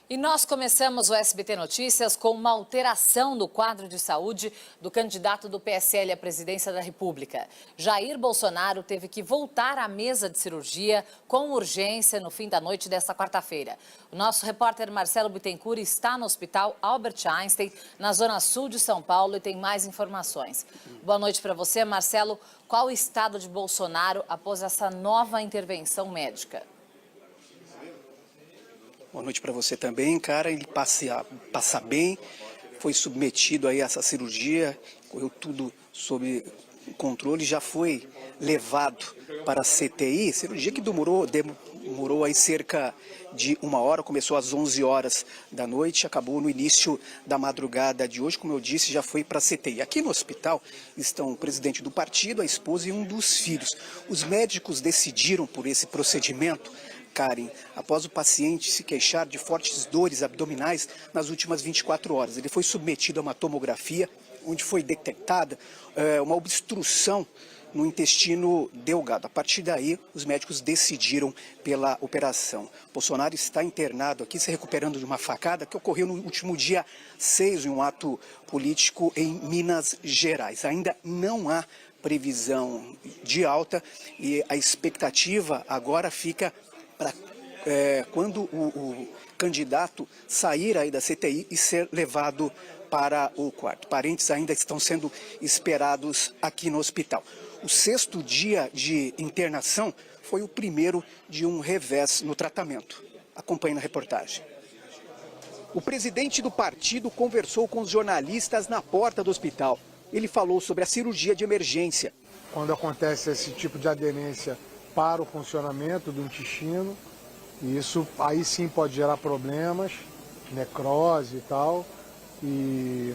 E nós começamos o SBT Notícias com uma alteração no quadro de saúde do candidato do PSL à presidência da República. Jair Bolsonaro teve que voltar à mesa de cirurgia com urgência no fim da noite desta quarta-feira. O nosso repórter Marcelo Bittencourt está no Hospital Albert Einstein, na zona sul de São Paulo, e tem mais informações. Boa noite para você, Marcelo. Qual o estado de Bolsonaro após essa nova intervenção médica? Boa noite para você também, cara. Ele passa bem, foi submetido aí a essa cirurgia, correu tudo sob controle, já foi levado para a CTI, cirurgia que demorou aí cerca de 1 hora, começou às 11 horas da noite, acabou no início da madrugada de hoje, como eu disse, já foi para a CTI. Aqui no hospital estão o presidente do partido, a esposa e um dos filhos. Os médicos decidiram por esse procedimento, Karen, após o paciente se queixar de fortes dores abdominais nas últimas 24 horas. Ele foi submetido a uma tomografia, onde foi detectada uma obstrução no intestino delgado. A partir daí, os médicos decidiram pela operação. Bolsonaro está internado aqui, se recuperando de uma facada que ocorreu no último dia 6, em um ato político em Minas Gerais. Ainda não há previsão de alta e a expectativa agora fica para quando o candidato sair aí da CTI e ser levado para o quarto. Parentes ainda estão sendo esperados aqui no hospital. O 6º dia de internação foi o primeiro de um revés no tratamento. Acompanhe na reportagem. O presidente do partido conversou com os jornalistas na porta do hospital. Ele falou sobre a cirurgia de emergência. Quando acontece esse tipo de aderência para o funcionamento do intestino, e isso aí sim pode gerar problemas, necrose e tal,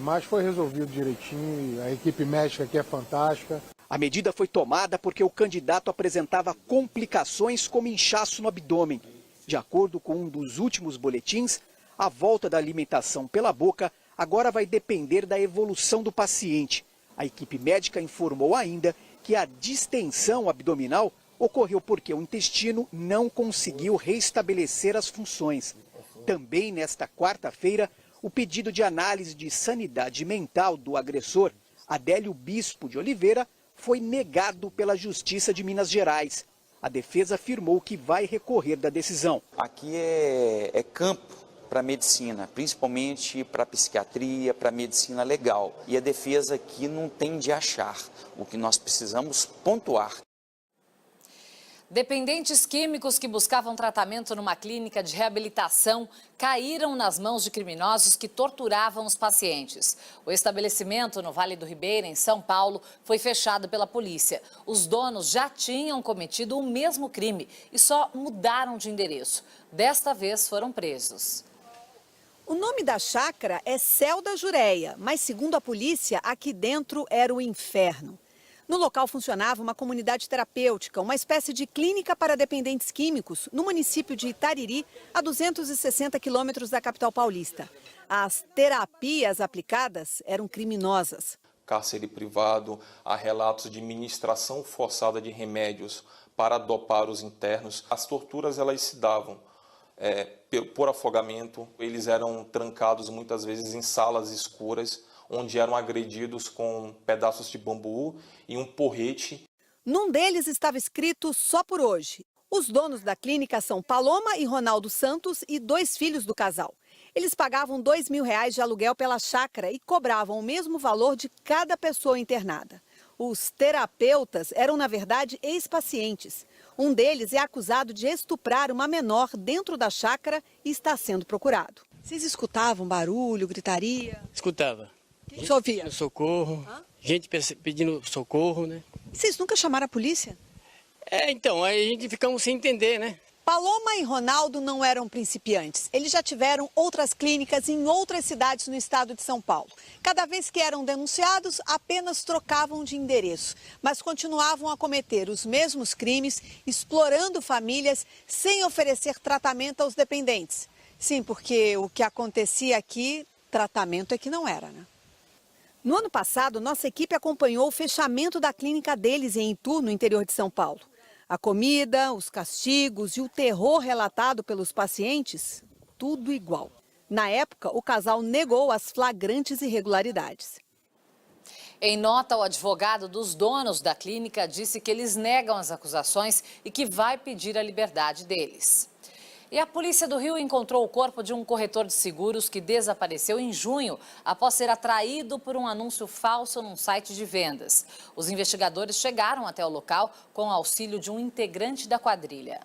mas foi resolvido direitinho, a equipe médica aqui é fantástica. A medida foi tomada porque o candidato apresentava complicações como inchaço no abdômen. De acordo com um dos últimos boletins, a volta da alimentação pela boca agora vai depender da evolução do paciente. A equipe médica informou ainda que a distensão abdominal ocorreu porque o intestino não conseguiu restabelecer as funções. Também nesta quarta-feira, o pedido de análise de sanidade mental do agressor, Adélio Bispo de Oliveira, foi negado pela Justiça de Minas Gerais. A defesa afirmou que vai recorrer da decisão. Aqui é campo para a medicina, principalmente para a psiquiatria, para a medicina legal. E a defesa aqui não tem de achar. O que nós precisamos pontuar. Dependentes químicos que buscavam tratamento numa clínica de reabilitação caíram nas mãos de criminosos que torturavam os pacientes. O estabelecimento no Vale do Ribeira, em São Paulo, foi fechado pela polícia. Os donos já tinham cometido o mesmo crime e só mudaram de endereço. Desta vez foram presos. O nome da chácara é Céu da Jureia, mas segundo a polícia, aqui dentro era o inferno. No local funcionava uma comunidade terapêutica, uma espécie de clínica para dependentes químicos, no município de Itariri, a 260 quilômetros da capital paulista. As terapias aplicadas eram criminosas. Cárcere privado, há relatos de ministração forçada de remédios para dopar os internos. As torturas elas se davam por afogamento, eles eram trancados muitas vezes em salas escuras, onde eram agredidos com pedaços de bambu e um porrete. Num deles estava escrito "Só por hoje". Os donos da clínica são Paloma e Ronaldo Santos e 2 filhos do casal. Eles pagavam R$2.000 de aluguel pela chácara e cobravam o mesmo valor de cada pessoa internada. Os terapeutas eram, na verdade, ex-pacientes. Um deles é acusado de estuprar uma menor dentro da chácara e está sendo procurado. Vocês escutavam barulho, gritaria? Escutava. O que ouvia? Pedindo socorro, gente pedindo socorro, né? Vocês nunca chamaram a polícia? Então, aí a gente ficamos sem entender, né? Paloma e Ronaldo não eram principiantes. Eles já tiveram outras clínicas em outras cidades no estado de São Paulo. Cada vez que eram denunciados, apenas trocavam de endereço, mas continuavam a cometer os mesmos crimes, explorando famílias sem oferecer tratamento aos dependentes. Sim, porque o que acontecia aqui, tratamento é que não era, né? No ano passado, nossa equipe acompanhou o fechamento da clínica deles em Itu, no interior de São Paulo. A comida, os castigos e o terror relatado pelos pacientes, tudo igual. Na época, o casal negou as flagrantes irregularidades. Em nota, o advogado dos donos da clínica disse que eles negam as acusações e que vai pedir a liberdade deles. E a Polícia do Rio encontrou o corpo de um corretor de seguros que desapareceu em junho após ser atraído por um anúncio falso num site de vendas. Os investigadores chegaram até o local com o auxílio de um integrante da quadrilha.